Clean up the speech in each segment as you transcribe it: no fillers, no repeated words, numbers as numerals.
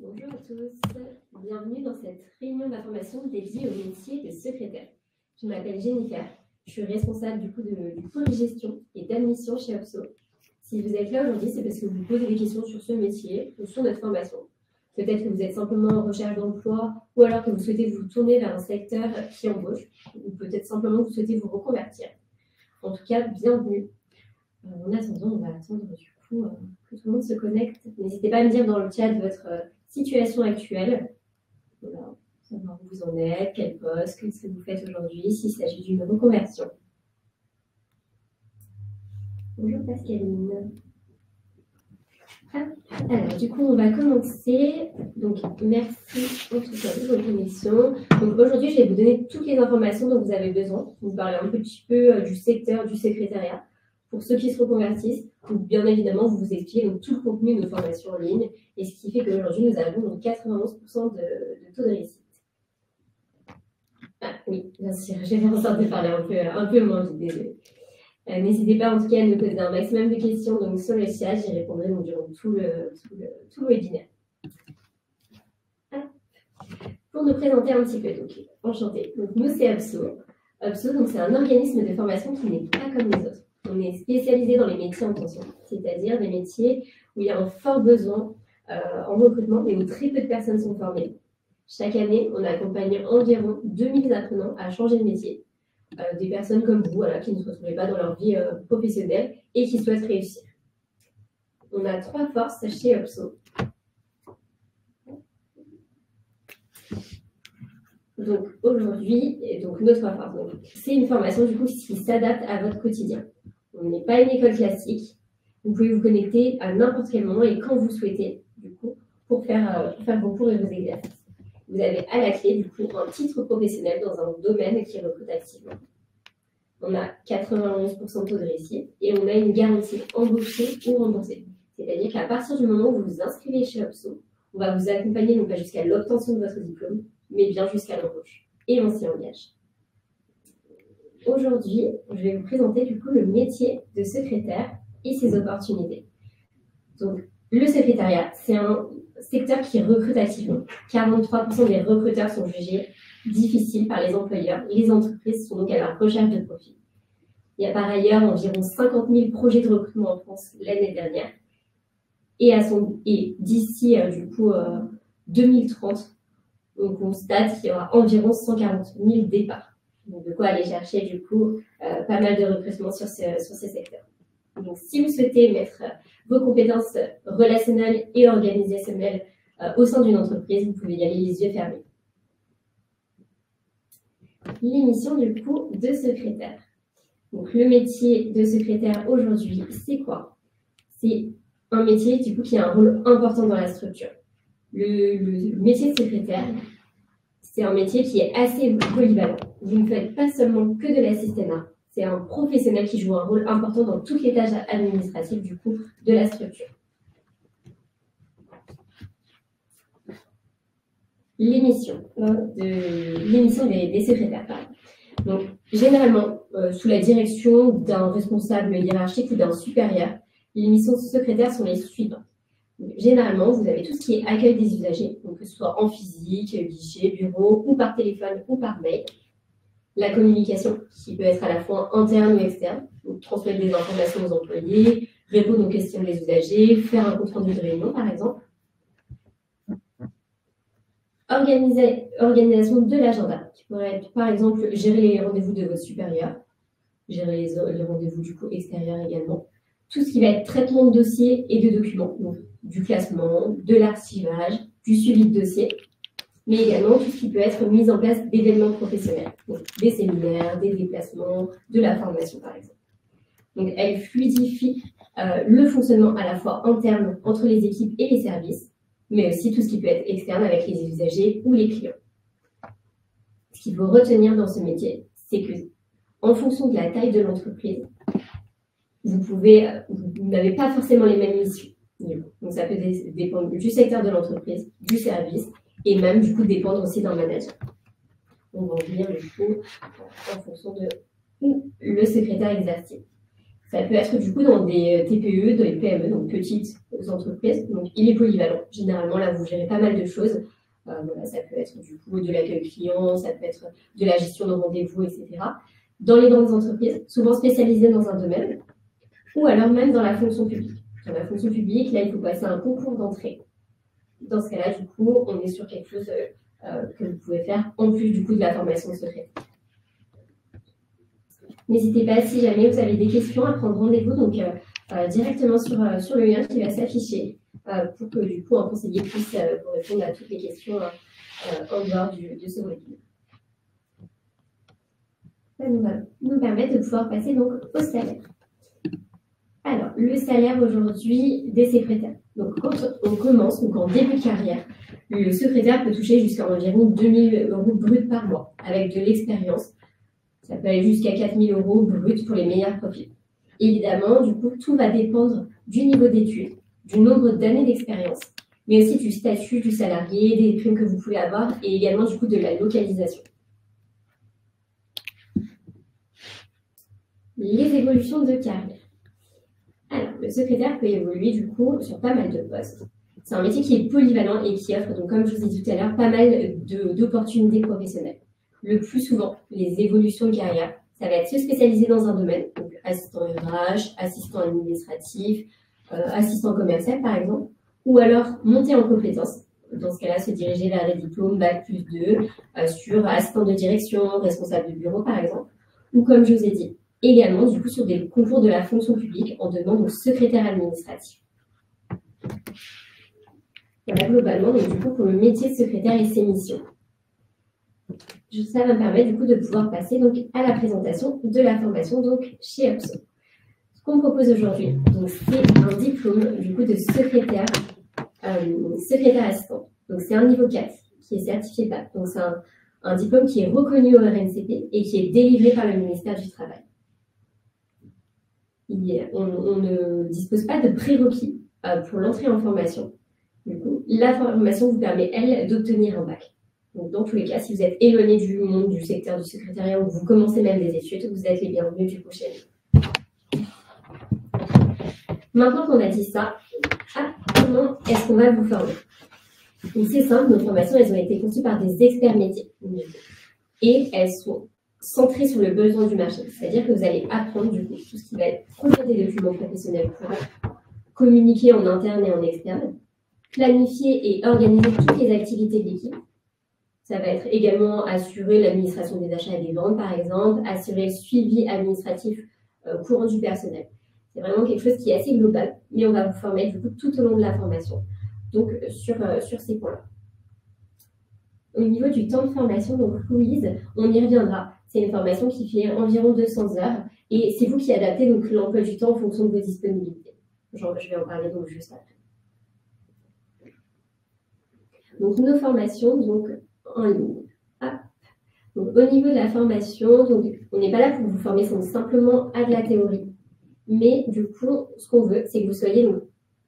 Bonjour à tous, bienvenue dans cette réunion d'information dédiée au métier de secrétaire. Je m'appelle Jennifer, je suis responsable du pôle gestion et d'admission chez Opso. Si vous êtes là aujourd'hui, c'est parce que vous posez des questions sur ce métier ou sur notre formation. Peut-être que vous êtes simplement en recherche d'emploi ou alors que vous souhaitez vous tourner vers un secteur qui embauche ou peut-être simplement que vous souhaitez vous reconvertir. En tout cas, bienvenue. En attendant, on va attendre du coup que tout le monde se connecte. N'hésitez pas à me dire dans le chat votre situation actuelle. Voilà, savoir où vous en êtes, quel poste, qu'est-ce que vous faites aujourd'hui, s'il s'agit d'une reconversion. Bonjour Pascaline. Alors, du coup, on va commencer. Donc, merci en tout cas de votre connexion. Donc, aujourd'hui, je vais vous donner toutes les informations dont vous avez besoin. Vous parler un petit peu du secteur du secrétariat pour ceux qui se reconvertissent. Donc, bien évidemment, vous expliquer donc, tout le contenu de nos formations en ligne et ce qui fait qu'aujourd'hui, nous avons donc 91% de taux de réussite. Ah oui, bien sûr, j'ai fait en sorte de parler un peu moins vite, désolée. N'hésitez pas en tout cas à nous poser un maximum de questions donc, sur le chat, j'y répondrai donc, durant tout le webinaire. Pour nous présenter un petit peu, donc enchantée. Donc, nous, c'est Opso. Opso, donc, c'est un organisme de formation qui n'est pas comme les autres. On est spécialisé dans les métiers en tension, c'est-à-dire des métiers où il y a un fort besoin en recrutement et où très peu de personnes sont formées. Chaque année, on accompagne environ 2000 apprenants à changer de métier. Des personnes comme vous, voilà, qui ne se retrouvaient pas dans leur vie professionnelle et qui souhaitent réussir. On a 3 forces chez Opso. Donc aujourd'hui, nos 3 forces. C'est une formation du coup qui s'adapte à votre quotidien. On n'est pas une école classique. Vous pouvez vous connecter à n'importe quel moment et quand vous souhaitez, du coup, pour faire vos cours et vos exercices. Vous avez à la clé, du coup, un titre professionnel dans un domaine qui recrute activement. On a 91% de taux de réussite et on a une garantie embauchée ou remboursée. C'est-à-dire qu'à partir du moment où vous vous inscrivez chez Opso, on va vous accompagner non pas jusqu'à l'obtention de votre diplôme, mais bien jusqu'à l'embauche. Et on s'y engage. Aujourd'hui, je vais vous présenter du coup le métier de secrétaire et ses opportunités. Donc, le secrétariat, c'est un secteur qui recrute activement. 43% des recruteurs sont jugés difficiles par les employeurs. Les entreprises sont donc à la recherche de profils. Il y a par ailleurs environ 50 000 projets de recrutement en France l'année dernière. Et d'ici, 2030, on constate qu'il y aura environ 140 000 départs. Donc, de quoi aller chercher, du coup, pas mal de recrutement sur ces secteurs. Donc, si vous souhaitez mettre vos compétences relationnelles et organisationnelles au sein d'une entreprise, vous pouvez y aller les yeux fermés. L'émission, du coup, de secrétaire. Donc, le métier de secrétaire aujourd'hui, c'est quoi? C'est un métier, du coup, qui a un rôle important dans la structure. Le métier de secrétaire, c'est un métier qui est assez polyvalent. Vous ne faites pas seulement que de l'assistanat. C'est un professionnel qui joue un rôle important dans toutes les tâches administratives, du coup, de la structure. L'émission des secrétaires. Donc, généralement, sous la direction d'un responsable hiérarchique ou d'un supérieur, les missions secrétaires sont les suivantes. Donc, généralement, vous avez tout ce qui est accueil des usagers, donc que ce soit en physique, guichet, bureau, ou par téléphone ou par mail. La communication, qui peut être à la fois interne ou externe, donc transmettre des informations aux employés, répondre aux questions des usagers, faire un compte rendu de réunion, par exemple. Organisation de l'agenda, qui pourrait être, par exemple, gérer les rendez-vous de votre supérieur, gérer les rendez-vous du coup extérieurs également. Tout ce qui va être traitement de dossiers et de documents, donc du classement, de l'archivage, du suivi de dossiers, mais également tout ce qui peut être mis en place d'événements professionnels, donc des séminaires, des déplacements, de la formation par exemple. Donc elle fluidifie le fonctionnement à la fois interne entre les équipes et les services, mais aussi tout ce qui peut être externe avec les usagers ou les clients. Ce qu'il faut retenir dans ce métier, c'est que en fonction de la taille de l'entreprise, vous n'avez pas forcément les mêmes missions. Donc ça peut dépendre du secteur de l'entreprise, du service, et même du coup dépendre aussi d'un manager. On va en venir du coup en fonction de où le secrétaire exerce. Ça peut être du coup dans des TPE, dans les PME, donc petites entreprises. Donc il est polyvalent. Généralement, là, vous gérez pas mal de choses. Voilà, ça peut être du coup de l'accueil client, ça peut être de la gestion de rendez-vous, etc. Dans les grandes entreprises, souvent spécialisées dans un domaine, ou alors même dans la fonction publique. Dans la fonction publique, là, il faut passer un concours d'entrée. Dans ce cas-là, du coup, on est sur quelque chose que vous pouvez faire en plus du coup de la formation de secrétaire. N'hésitez pas, si jamais vous avez des questions, à prendre rendez-vous donc, directement sur le lien qui va s'afficher pour que du coup un conseiller puisse vous répondre à toutes les questions en dehors de ce webinaire. Ça va nous permettre de pouvoir passer donc au salaire. Alors, le salaire aujourd'hui des secrétaires. Donc, quand on commence, donc en début de carrière, le secrétaire peut toucher jusqu'à environ 2 000 € bruts par mois avec de l'expérience. Ça peut aller jusqu'à 4 000 € bruts pour les meilleurs profils. Évidemment, du coup, tout va dépendre du niveau d'études, du nombre d'années d'expérience, mais aussi du statut du salarié, des primes que vous pouvez avoir et également du coup de la localisation. Les évolutions de carrière. Alors, le secrétaire peut évoluer du coup sur pas mal de postes. C'est un métier qui est polyvalent et qui offre, donc, comme je vous ai dit tout à l'heure, pas mal d'opportunités professionnelles. Le plus souvent, les évolutions de carrière, ça va être se spécialiser dans un domaine, donc assistant RH, assistant administratif, assistant commercial par exemple, ou alors monter en compétences. Dans ce cas-là, se diriger vers les diplômes Bac+2 sur assistant de direction, responsable de bureau par exemple, ou comme je vous ai dit, également du coup sur des concours de la fonction publique en demande au secrétaire administratif. Voilà globalement donc, du coup, pour le métier de secrétaire et ses missions. Ça va me permettre du coup de pouvoir passer donc à la présentation de la formation donc chez Upso. Ce qu'on propose aujourd'hui, c'est un diplôme du coup de secrétaire assistant. Donc c'est un niveau 4 qui est certifié BAC. Donc c'est un diplôme qui est reconnu au RNCP et qui est délivré par le ministère du Travail. On ne dispose pas de prérequis pour l'entrée en formation. Du coup, la formation vous permet, elle, d'obtenir un bac. Donc, dans tous les cas, si vous êtes éloigné du monde du secteur du secrétariat ou que vous commencez même des études, vous êtes les bienvenus du coup chez nous. Maintenant qu'on a dit ça, comment est-ce qu'on va vous former? Donc, c'est simple, nos formations, elles ont été conçues par des experts métiers. Et elles sont centrées sur le besoin du marché. C'est-à-dire que vous allez apprendre du coup tout ce qui va être produire des documents professionnels courants, communiquer en interne et en externe, planifier et organiser toutes les activités de l'équipe. Ça va être également assurer l'administration des achats et des ventes, par exemple, assurer le suivi administratif courant du personnel. C'est vraiment quelque chose qui est assez global, mais on va vous former du coup tout au long de la formation, donc sur ces points-là. Au niveau du temps de formation, donc Louise, on y reviendra. C'est une formation qui fait environ 200 heures et c'est vous qui adaptez donc l'emploi du temps en fonction de vos disponibilités. Je vais en parler donc juste après. Donc nos formations donc en ligne. Donc, au niveau de la formation, donc, on n'est pas là pour vous former simplement à de la théorie. Mais du coup, ce qu'on veut, c'est que vous soyez donc,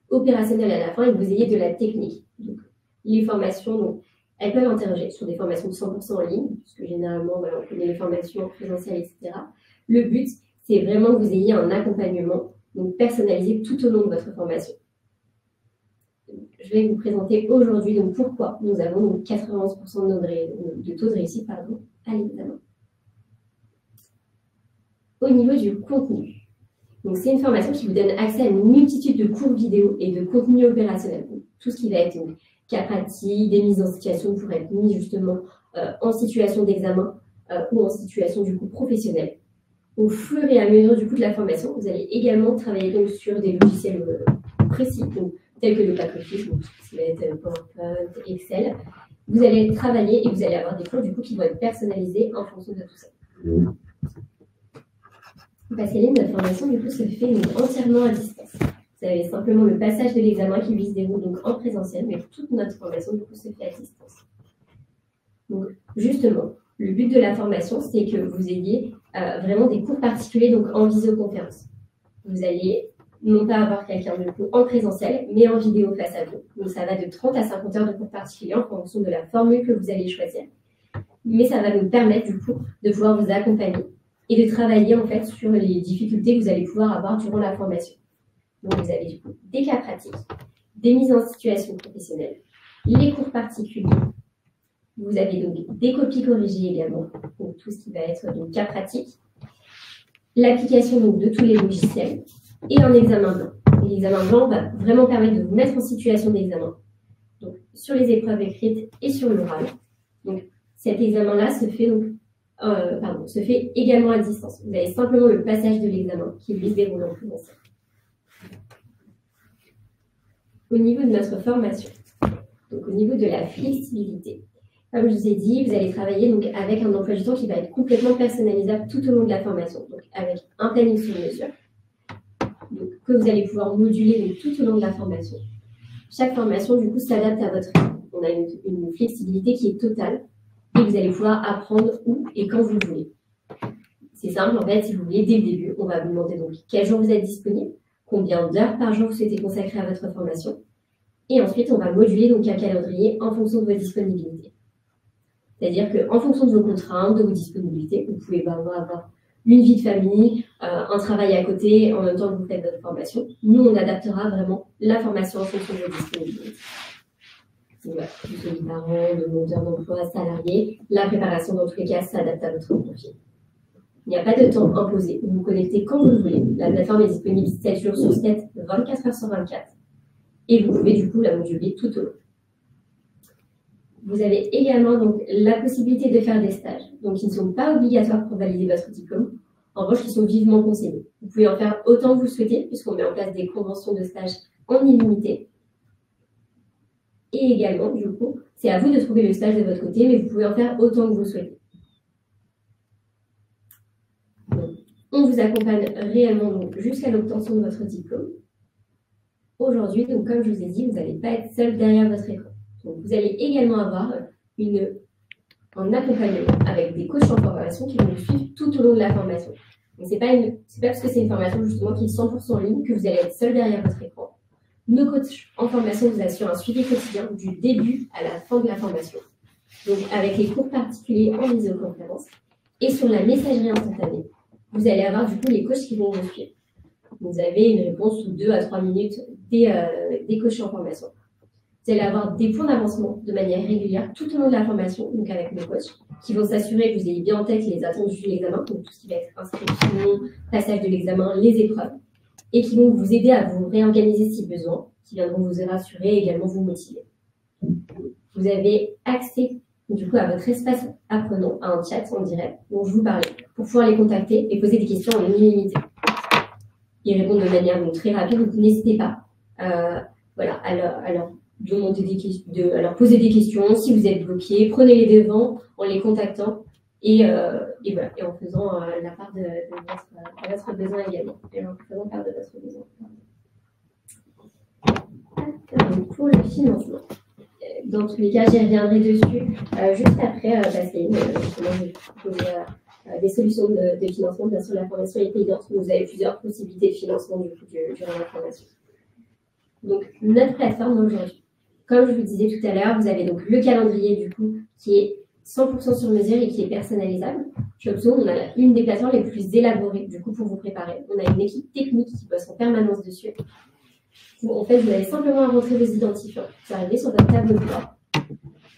opérationnel à la fin et que vous ayez de la technique. Donc, les formations, donc, elles peuvent interroger sur des formations de 100% en ligne, puisque généralement, voilà, on connaît les formations présentielles, etc. Le but, c'est vraiment que vous ayez un accompagnement donc, personnalisé tout au long de votre formation. Je vais vous présenter aujourd'hui donc pourquoi nous avons donc 91% de taux de réussite à l'examen. Au niveau du contenu, donc c'est une formation qui vous donne accès à une multitude de cours vidéo et de contenus opérationnels. Donc, tout ce qui va être cas pratique, des mises en situation pour être mis justement en situation d'examen ou en situation du coup professionnelle. Au fur et à mesure du coup de la formation, vous allez également travailler donc sur des logiciels précis. Donc, tels que le back-office, donc tout ce qui va être PowerPoint, Excel. Vous allez travailler et vous allez avoir des cours du coup qui vont être personnalisés en fonction de tout ça. Pascaline, notre formation du coup se fait entièrement à distance. Vous avez simplement le passage de l'examen qui lui se déroule donc en présentiel, mais toute notre formation du coup se fait à distance. Donc justement, le but de la formation, c'est que vous ayez vraiment des cours particuliers donc en visioconférence. Vous allez non pas avoir quelqu'un de coup en présentiel, mais en vidéo face à vous. Donc ça va de 30 à 50 heures de cours particuliers en fonction de la formule que vous allez choisir. Mais ça va nous permettre du coup de pouvoir vous accompagner et de travailler en fait sur les difficultés que vous allez pouvoir avoir durant la formation. Donc vous avez du coup des cas pratiques, des mises en situation professionnelle, les cours particuliers. Vous avez donc des copies corrigées également, donc tout ce qui va être donc cas pratique, l'application donc de tous les logiciels et un examen blanc. L'examen blanc va vraiment permettre de vous mettre en situation d'examen, donc sur les épreuves écrites et sur l'oral. Donc cet examen-là se fait également à distance. Vous avez simplement le passage de l'examen qui lui se déroule en présentiel. Au niveau de notre formation, donc au niveau de la flexibilité, comme je vous ai dit, vous allez travailler donc avec un emploi du temps qui va être complètement personnalisable tout au long de la formation, donc avec un planning sur mesure, donc, que vous allez pouvoir moduler donc, tout au long de la formation. Chaque formation, du coup, s'adapte à votre rythme. On a une flexibilité qui est totale et vous allez pouvoir apprendre où et quand vous le voulez. C'est simple, en fait, si vous voulez, dès le début, on va vous demander donc quel jour vous êtes disponible, combien d'heures par jour vous souhaitez consacrer à votre formation, et ensuite, on va moduler donc un calendrier en fonction de vos disponibilités. C'est-à-dire qu'en fonction de vos contraintes, de vos disponibilités, vous pouvez avoir une vie de famille, un travail à côté, en même temps que vous faites votre formation. Nous, on adaptera vraiment la formation en fonction de vos disponibilités. Donc, voilà, de parents, de demandeurs d'emploi, salariés, la préparation dans tous les cas s'adapte à votre profil. Il n'y a pas de temps imposé. Vous vous connectez quand vous le voulez. La plateforme est disponible 7 jours sur 7, 24 heures sur 24. Et vous pouvez du coup la moduler tout au long. Vous avez également donc la possibilité de faire des stages. Donc, ils ne sont pas obligatoires pour valider votre diplôme. En revanche, ils sont vivement conseillés. Vous pouvez en faire autant que vous le souhaitez, puisqu'on met en place des conventions de stage en illimité. Et également, du coup, c'est à vous de trouver le stage de votre côté, mais vous pouvez en faire autant que vous le souhaitez. Donc, on vous accompagne réellement jusqu'à l'obtention de votre diplôme. Aujourd'hui, donc, comme je vous ai dit, vous n'allez pas être seul derrière votre écran. Donc, vous allez également avoir un accompagnement avec des coachs en formation qui vont vous suivre tout au long de la formation. Donc, c'est pas parce que c'est une formation justement qui est 100% en ligne que vous allez être seul derrière votre écran. Nos coachs en formation vous assurent un suivi quotidien du début à la fin de la formation. Donc, avec les cours particuliers en visioconférence et sur la messagerie instantanée, vous allez avoir du coup les coachs qui vont vous suivre. Vous avez une réponse sous 2 à 3 minutes des coachs en formation. Vous allez avoir des points d'avancement de manière régulière tout au long de la formation, donc avec nos coachs, qui vont s'assurer que vous ayez bien en tête les attendus de l'examen, donc tout ce qui va être inscription, passage de l'examen, les épreuves, et qui vont vous aider à vous réorganiser si besoin, qui viendront vous rassurer et également vous motiver. Vous avez accès du coup à votre espace apprenant, à un chat en direct dont je vous parlais, pour pouvoir les contacter et poser des questions en illimité. Ils répondent de manière donc, très rapide, donc n'hésitez pas à leur poser des questions. Si vous êtes bloqué, prenez-les devant en les contactant et en faisant la part de votre besoin également. Et en faisant part de votre besoin. Donc, pour le financement, dans tous les cas, j'y reviendrai dessus juste après, parce qu'il y a des solutions de financement. Bien sûr, la formation est payante, mais vous avez plusieurs possibilités de financement durant la formation. Donc, notre plateforme aujourd'hui, comme je vous disais tout à l'heure, vous avez donc le calendrier du coup qui est 100% sur mesure et qui est personnalisable. Jobzone, on a une des plateformes les plus élaborées du coup pour vous préparer. On a une équipe technique qui bosse en permanence dessus. En fait, vous avez simplement à rentrer vos identifiants. Vous arrivez sur votre tableau de bord.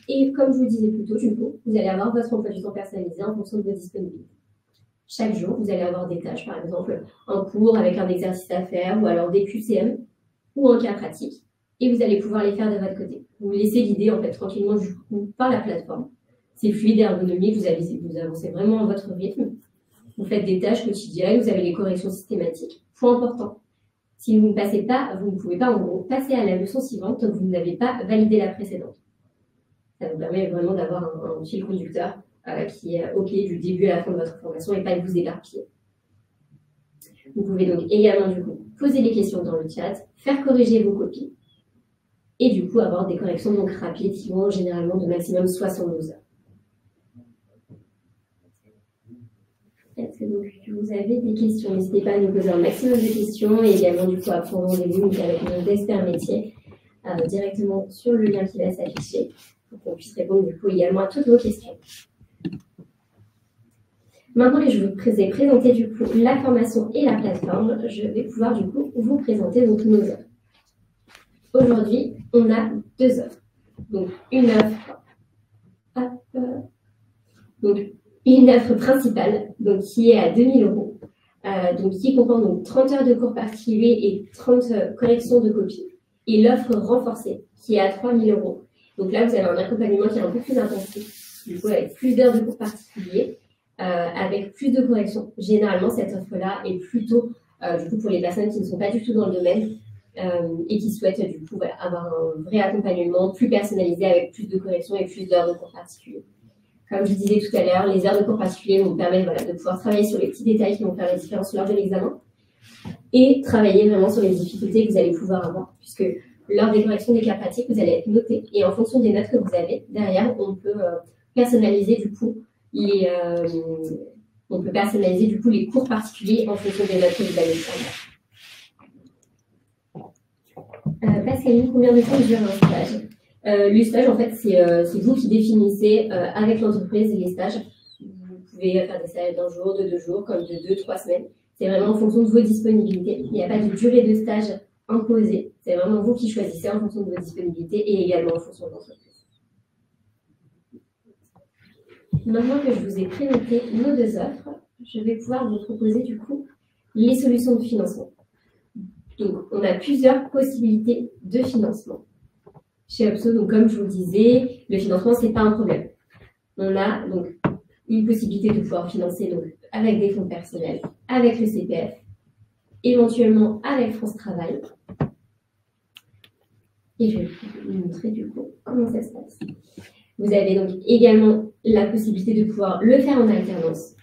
Et comme je vous le disais plus tôt, du coup, vous allez avoir votre emploi du temps personnalisé en fonction de vos disponibilités. Chaque jour, vous allez avoir des tâches, par exemple un cours avec un exercice à faire ou alors des QCM ou un cas pratique. Et vous allez pouvoir les faire de votre côté. Vous vous laissez guider en fait tranquillement du coup par la plateforme. C'est fluide et ergonomique, vous avancez vraiment à votre rythme. Vous faites des tâches quotidiennes, vous avez les corrections systématiques. Point important. Si vous ne pouvez pas en gros passer à la leçon suivante tant que vous n'avez pas validé la précédente. Ça vous permet vraiment d'avoir un fil conducteur qui est OK du début à la fin de votre formation et pas de vous éparpiller. Vous pouvez donc également du coup poser des questions dans le chat, faire corriger vos copies et du coup avoir des corrections donc rapides qui vont généralement de maximum 72 heures. Est-ce que donc, vous avez des questions? N'hésitez pas à nous poser un maximum de questions et également du coup à prendre rendez-vous avec nos experts métiers directement sur le lien qui va s'afficher pour qu'on puisse répondre du coup également à toutes vos questions. Maintenant que je vous ai présenté du coup la formation et la plateforme, je vais pouvoir du coup vous présenter donc nos offres. Aujourd'hui, on a deux offres. Donc une offre, une offre principale, donc qui est à 2000 €, donc qui comprend donc 30 heures de cours particuliers et 30 corrections de copies, et l'offre renforcée qui est à 3000 €. Donc là, vous avez un accompagnement qui est un peu plus intensif, du coup avec plus d'heures de cours particuliers, avec plus de corrections. Généralement, cette offre-là est plutôt du coup pour les personnes qui ne sont pas du tout dans le domaine et qui souhaitent du coup avoir un vrai accompagnement plus personnalisé avec plus de corrections et plus d'heures de cours particuliers. Comme je disais tout à l'heure, les heures de cours particuliers vous permettent de pouvoir travailler sur les petits détails qui vont faire la différence lors de l'examen et travailler vraiment sur les difficultés que vous allez pouvoir avoir, puisque lors des corrections des cas pratiques, vous allez être noté et en fonction des notes que vous avez, derrière, on peut personnaliser du coup les cours particuliers en fonction des notes que vous allez faire. Pascaline, combien de temps dure un stage? Le stage, en fait, c'est vous qui définissez avec l'entreprise les stages. Vous pouvez faire des stages d'un jour, de 2 jours, comme de 2-3 semaines. C'est vraiment en fonction de vos disponibilités. Il n'y a pas de durée de stage imposée. C'est vraiment vous qui choisissez en fonction de vos disponibilités et également en fonction de l'entreprise. Maintenant que je vous ai présenté nos deux offres, je vais pouvoir vous proposer du coup les solutions de financement. Donc, on a plusieurs possibilités de financement. Chez Upso, donc comme je vous le disais, le financement, ce n'est pas un problème. On a donc une possibilité de pouvoir financer donc, avec des fonds personnels, avec le CPF, éventuellement avec France Travail. Et je vais vous montrer du coup comment ça se passe. Vous avez donc également la possibilité de pouvoir le faire en alternance.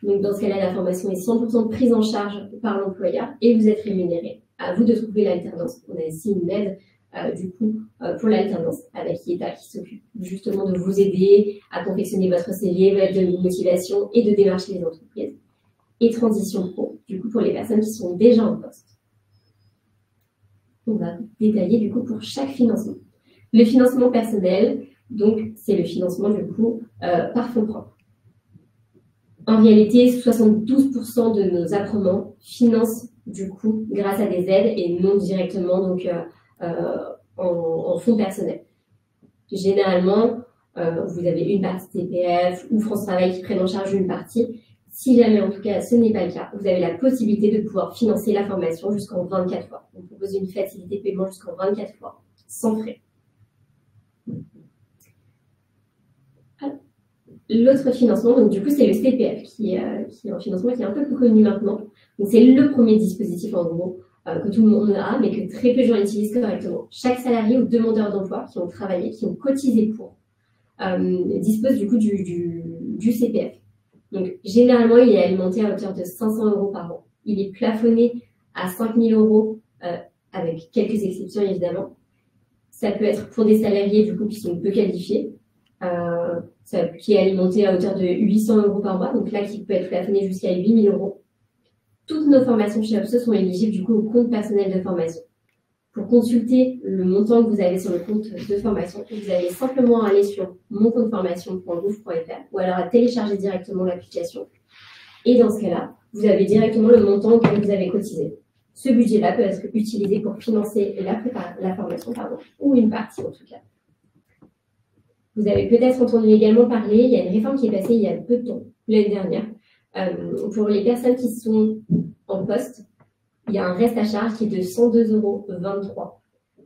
Donc dans ce cas-là, la formation est 100% prise en charge par l'employeur et vous êtes rémunéré. À vous de trouver l'alternance. On a ici une aide pour l'alternance avec l'État qui s'occupe justement de vous aider à confectionner votre CV, votre lettre de motivation et de démarcher les entreprises. Et transition pro, du coup pour les personnes qui sont déjà en poste. On va détailler du coup pour chaque financement. Le financement personnel, donc c'est le financement du coup par fonds propres. En réalité, 72% de nos apprenants financent du coup grâce à des aides et non directement donc en fonds personnels. Généralement, vous avez une partie CPF ou France Travail qui prennent en charge une partie. Si jamais, en tout cas, ce n'est pas le cas, vous avez la possibilité de pouvoir financer la formation jusqu'en 24 fois. On propose une facilité de paiement jusqu'en 24 fois, sans frais. L'autre financement, donc du coup, c'est le CPF, qui est un financement qui est un peu plus connu maintenant. Donc c'est le premier dispositif, en gros, que tout le monde a, mais que très peu de gens utilisent correctement. Chaque salarié ou demandeur d'emploi qui ont travaillé, qui ont cotisé pour, dispose du coup du CPF. Donc généralement, il est alimenté à hauteur de 500 € par an. Il est plafonné à 5000 € avec quelques exceptions évidemment. Ça peut être pour des salariés du coup qui sont peu qualifiés, qui est alimenté à hauteur de 800 € par mois, donc là qui peut être plafonné jusqu'à 8000 €. Toutes nos formations chez Upso sont éligibles du coup au compte personnel de formation. Pour consulter le montant que vous avez sur le compte de formation, vous allez simplement aller sur moncompteformation.gouv.fr ou alors à télécharger directement l'application. Et dans ce cas-là, vous avez directement le montant auquel vous avez cotisé. Ce budget-là peut être utilisé pour financer la formation, ou une partie en tout cas. Vous avez peut-être entendu également parler, il y a une réforme qui est passée il y a peu de temps, l'année dernière. Pour les personnes qui sont en poste, il y a un reste à charge qui est de 102,23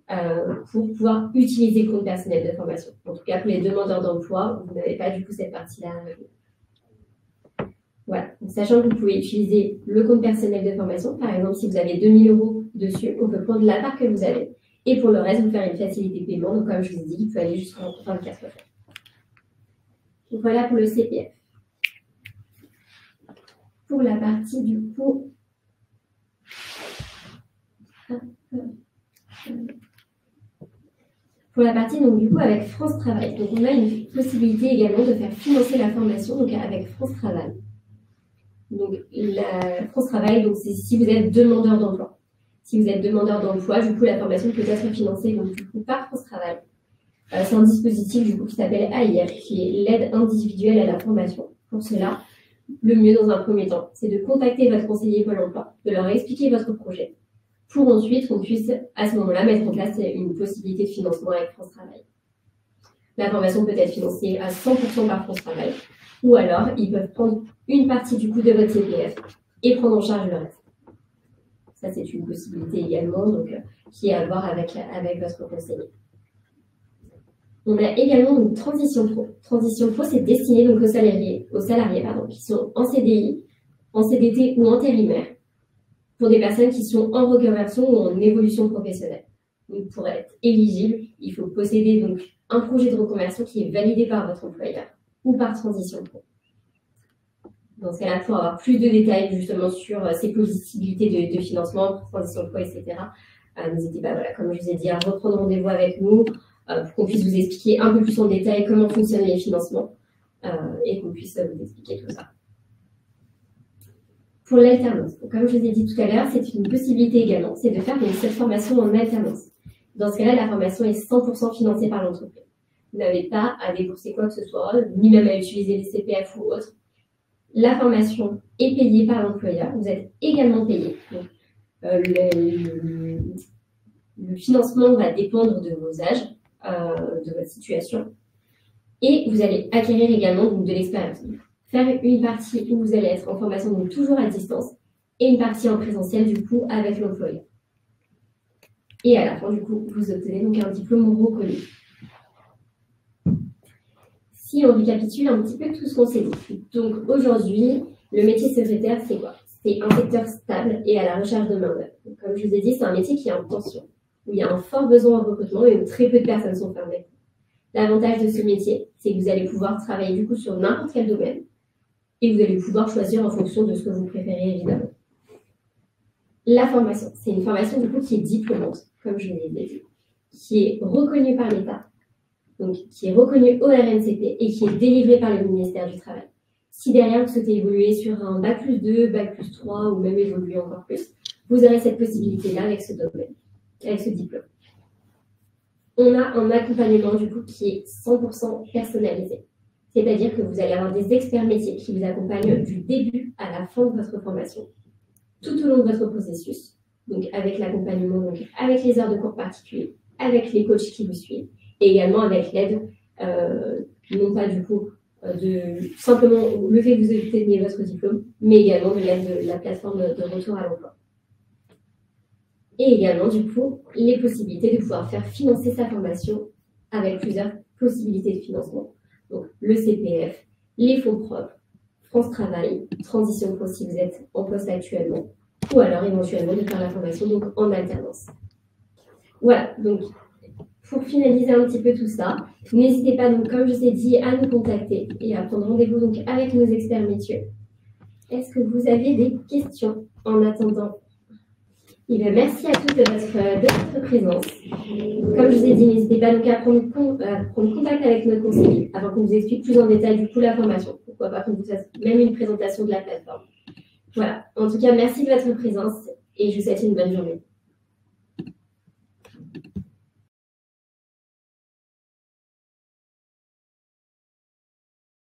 € pour pouvoir utiliser le compte personnel de formation. En tout cas, pour les demandeurs d'emploi, vous n'avez pas du coup cette partie-là à régler. Voilà. Donc, sachant que vous pouvez utiliser le compte personnel de formation, par exemple, si vous avez 2000 € dessus, on peut prendre la part que vous avez. Et pour le reste, vous faire une facilité de paiement. Donc, comme je vous ai dit, il peut aller jusqu'en 24 heures. Donc, voilà pour le CPF. Pour la partie du coup... Pour la partie donc du coup avec France Travail. Donc, on a une possibilité également de faire financer la formation donc avec France Travail. Donc, la France Travail, donc c'est si vous êtes demandeur d'emploi. Si vous êtes demandeur d'emploi, du coup, la formation peut être financée donc, du coup, par France Travail. C'est un dispositif du coup, qui s'appelle AIR, qui est l'aide individuelle à la formation. Pour cela, le mieux dans un premier temps, c'est de contacter votre conseiller Pôle emploi, de leur expliquer votre projet, pour ensuite qu'on puisse à ce moment-là mettre en place une possibilité de financement avec France Travail. La formation peut être financée à 100% par France Travail, ou alors ils peuvent prendre une partie du coût de votre CPF et prendre en charge le reste. Ça, c'est une possibilité également, donc, qui est à voir avec votre conseiller. On a également une transition pro. Transition pro, c'est destiné donc aux salariés qui sont en CDI, en CDT ou intérimaires, pour des personnes qui sont en reconversion ou en évolution professionnelle. Donc, pour être éligible, il faut posséder donc un projet de reconversion qui est validé par votre employeur ou par transition pro. Dans ce cas-là, pour avoir plus de détails justement sur ces possibilités de financement, transition pro, etc., n'hésitez pas, voilà, comme je vous ai dit, à reprendre rendez-vous avec nous pour qu'on puisse vous expliquer un peu plus en détail comment fonctionnent les financements et qu'on puisse vous expliquer tout ça. Pour l'alternance, comme je vous ai dit tout à l'heure, c'est une possibilité également, c'est de faire cette formation en alternance. Dans ce cas-là, la formation est 100% financée par l'entreprise. Vous n'avez pas à débourser quoi que ce soit, ni même à utiliser les CPF ou autres. La formation est payée par l'employeur. Vous êtes également payé. Donc, le financement va dépendre de vos âges, de votre situation. Et vous allez acquérir également donc, de l'expérience. Faire une partie où vous allez être en formation, donc toujours à distance, et une partie en présentiel, du coup, avec l'employeur. Et à la fin, du coup, vous obtenez donc un diplôme reconnu. Si on récapitule un petit peu tout ce qu'on s'est dit. Donc aujourd'hui, le métier de secrétaire, c'est quoi? C'est un secteur stable et à la recherche de main-d'œuvre. Comme je vous ai dit, c'est un métier qui est en tension, où il y a un fort besoin en recrutement et où très peu de personnes sont formées. L'avantage de ce métier, c'est que vous allez pouvoir travailler du coup sur n'importe quel domaine et vous allez pouvoir choisir en fonction de ce que vous préférez, évidemment. La formation, c'est une formation du coup qui est diplômante, comme je l'ai dit, qui est reconnue par l'État, donc qui est reconnue au RNCP et qui est délivrée par le ministère du Travail. Si derrière vous souhaitez évoluer sur un Bac+2, Bac+3 ou même évoluer encore plus, vous aurez cette possibilité-là avec ce domaine, avec ce diplôme. On a un accompagnement du coup qui est 100% personnalisé. C'est-à-dire que vous allez avoir des experts métiers qui vous accompagnent du début à la fin de votre formation, tout au long de votre processus, donc avec l'accompagnement, donc avec les heures de cours particuliers, avec les coachs qui vous suivent, et également avec l'aide, non pas du coup de simplement le fait que vous obteniez votre diplôme, mais également de l'aide de la plateforme de retour à l'emploi. Et également, du coup, les possibilités de pouvoir faire financer sa formation avec plusieurs possibilités de financement. Donc, le CPF, les fonds propres, France Travail, Transition Pro si vous êtes en poste actuellement, ou alors éventuellement de faire la formation donc, en alternance. Voilà, donc pour finaliser un petit peu tout ça, n'hésitez pas, donc, comme je vous ai dit, à nous contacter et à prendre rendez-vous donc, avec nos experts métiers. Est-ce que vous avez des questions en attendant? Eh bien, merci à tous de votre présence. Comme je vous ai dit, n'hésitez pas donc à prendre contact avec notre conseiller avant qu'on vous explique plus en détail du coup la formation. Pourquoi pas qu'on vous fasse même une présentation de la plateforme. Voilà. En tout cas, merci de votre présence et je vous souhaite une bonne journée.